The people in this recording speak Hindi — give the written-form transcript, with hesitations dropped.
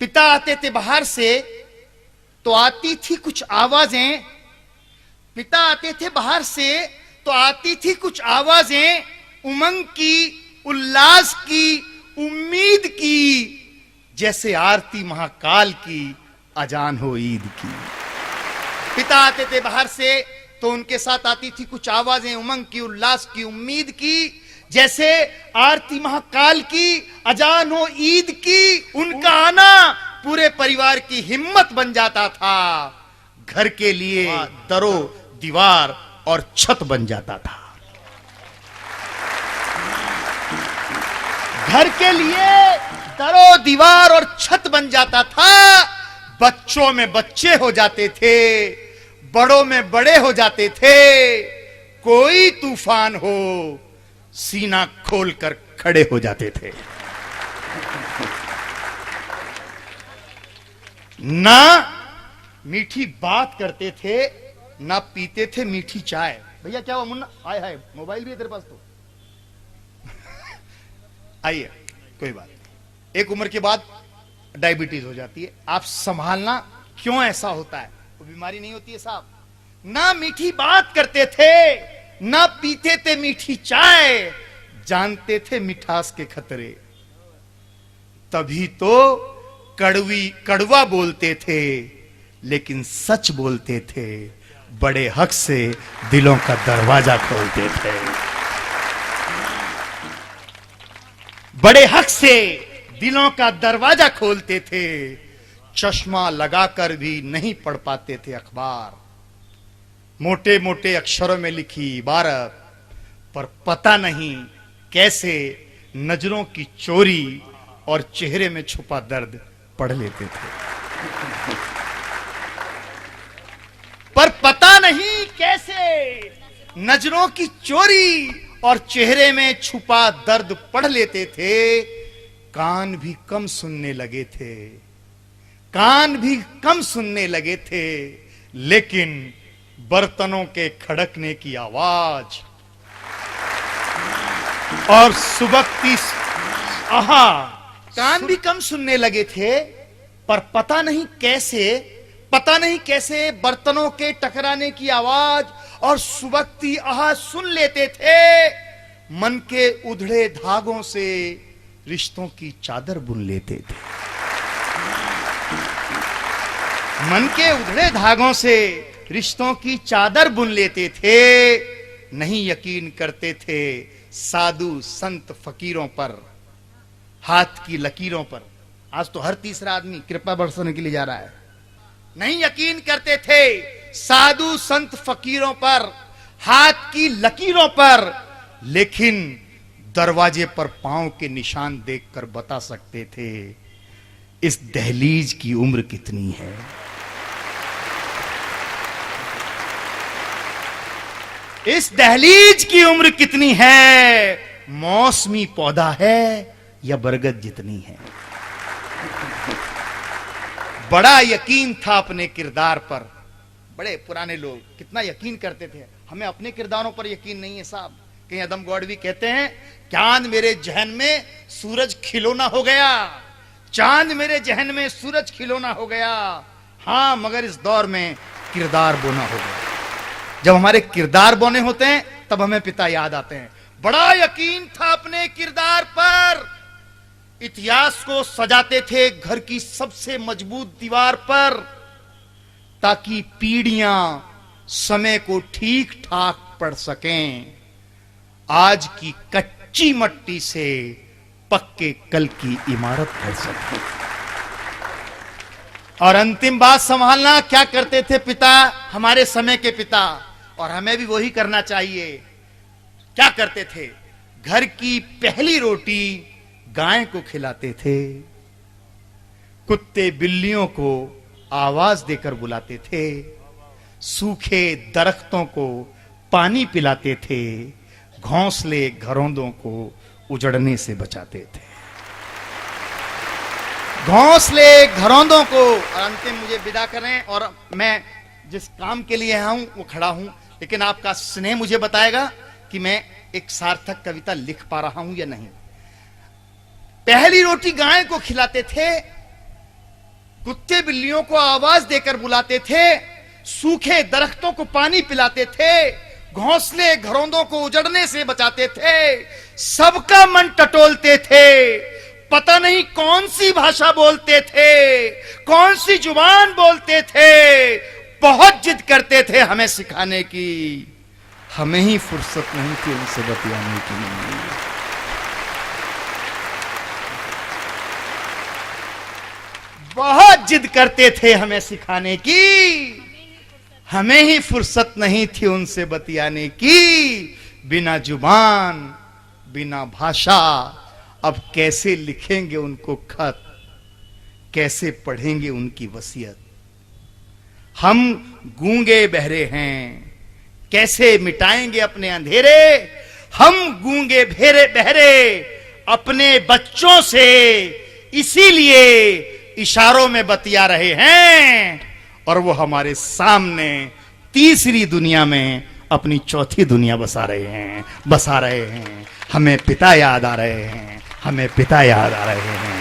पिता आते थे बाहर से तो आती थी कुछ आवाजें। पिता आते थे बाहर से तो आती थी कुछ आवाजें, उमंग की, उल्लास की, उम्मीद की, जैसे आरती महाकाल की, अजान हो ईद की। पिता आते थे बाहर से तो उनके साथ आती थी कुछ आवाजें, उमंग की, उल्लास की, उम्मीद की, जैसे आरती महाकाल की, अजान हो ईद की। उनका आना पूरे परिवार की हिम्मत बन जाता था, घर के लिए दरो दीवार और छत बन जाता था। घर के लिए दरो दीवार और छत बन जाता था। बच्चों में बच्चे हो जाते थे, बड़ों में बड़े हो जाते थे। कोई तूफान हो, सीना खोलकर खड़े हो जाते थे। ना मीठी बात करते थे, ना पीते थे मीठी चाय। भैया क्या हुआ मुन्ना? हाय हाय, मोबाइल भी है तेरे पास तो? आइए, कोई बात नहीं। एक उम्र के बाद डायबिटीज हो जाती है, आप संभालना क्यों ऐसा होता है, वो बीमारी नहीं होती है साहब। ना मीठी बात करते थे, ना पीते थे मीठी चाय, जानते थे मिठास के खतरे, तभी तो कड़वा बोलते थे, लेकिन सच बोलते थे। बड़े हक से दिलों का दरवाजा खोलते थे। बड़े हक से दिलों का दरवाजा खोलते थे। चश्मा लगाकर भी नहीं पढ़ पाते थे अखबार, मोटे मोटे अक्षरों में लिखी इबारत पर पता नहीं कैसे नजरों की चोरी और चेहरे में छुपा दर्द पढ़ लेते थे। पर पता नहीं कैसे नजरों की चोरी और चेहरे में छुपा दर्द पढ़ लेते थे। कान भी कम सुनने लगे थे, कान भी कम सुनने लगे थे, लेकिन बर्तनों के खड़कने की आवाज और सुबकती आहा, कान भी कम सुनने लगे थे, पर पता नहीं कैसे बर्तनों के टकराने की आवाज और सुबकती आहा सुन लेते थे। मन के उधड़े धागों से रिश्तों की चादर बुन लेते थे। मन के उधड़े धागों से रिश्तों की चादर बुन लेते थे। नहीं यकीन करते थे साधु संत फकीरों पर, हाथ की लकीरों पर। आज तो हर तीसरा आदमी कृपा बरसाने के लिए जा रहा है। नहीं यकीन करते थे साधु संत फकीरों पर, हाथ की लकीरों पर, लेकिन दरवाजे पर पांव के निशान देखकर बता सकते थे इस दहलीज की उम्र कितनी है। इस दहलीज की उम्र कितनी है, मौसमी पौधा है या बरगद जितनी है। बड़ा यकीन था अपने किरदार पर। बड़े पुराने लोग कितना यकीन करते थे। हमें अपने किरदारों पर यकीन नहीं है साहब। कहीं अदम गौड़वी कहते हैं, चांद मेरे जहन में सूरज खिलौना हो गया, चांद मेरे जहन में सूरज खिलौना हो गया। हां, मगर इस दौर में किरदार बोना हो गया। जब हमारे किरदार बोने होते हैं तब हमें पिता याद आते हैं। बड़ा यकीन था अपने किरदार पर। इतिहास को सजाते थे घर की सबसे मजबूत दीवार पर, ताकि पीढ़ियां समय को ठीक ठाक पढ़ सकें। आज की कच्ची मट्टी से पक्के कल की इमारत कर सकें। और अंतिम बात संभालना क्या करते थे पिता, हमारे समय के पिता, और हमें भी वही करना चाहिए। क्या करते थे? घर की पहली रोटी गाय को खिलाते थे, कुत्ते बिल्लियों को आवाज देकर बुलाते थे, सूखे दरख्तों को पानी पिलाते थे, घोंसले घरौंदों को उजड़ने से बचाते थे। घोंसले घरौंदों को। और अंतिम मुझे विदा करें, और मैं जिस काम के लिए आया हूं वो खड़ा हूं, लेकिन आपका स्नेह मुझे बताएगा कि मैं एक सार्थक कविता लिख पा रहा हूं या नहीं। पहली रोटी गाय को खिलाते थे, कुत्ते बिल्लियों को आवाज देकर बुलाते थे, सूखे दरख्तों को पानी पिलाते थे, घोंसले घरौंदों को उजड़ने से बचाते थे, सबका मन टटोलते थे। पता नहीं कौन सी भाषा बोलते थे, कौन सी जुबान बोलते थे, बहुत जिद करते थे हमें सिखाने की। हमें ही फुर्सत नहीं थी उनसे बतियाने की। बहुत जिद करते थे हमें सिखाने की, हमें ही फुर्सत नहीं थी उनसे बतियाने की। बिना जुबान, बिना भाषा, अब कैसे लिखेंगे उनको खत, कैसे पढ़ेंगे उनकी वसीयत। हम गूंगे बहरे हैं, कैसे मिटाएंगे अपने अंधेरे। हम गूंगे बहरे अपने बच्चों से, इसीलिए इशारों में बतिया रहे हैं, और वो हमारे सामने तीसरी दुनिया में अपनी चौथी दुनिया बसा रहे हैं। हमें पिता याद आ रहे हैं, हमें पिता याद आ रहे हैं।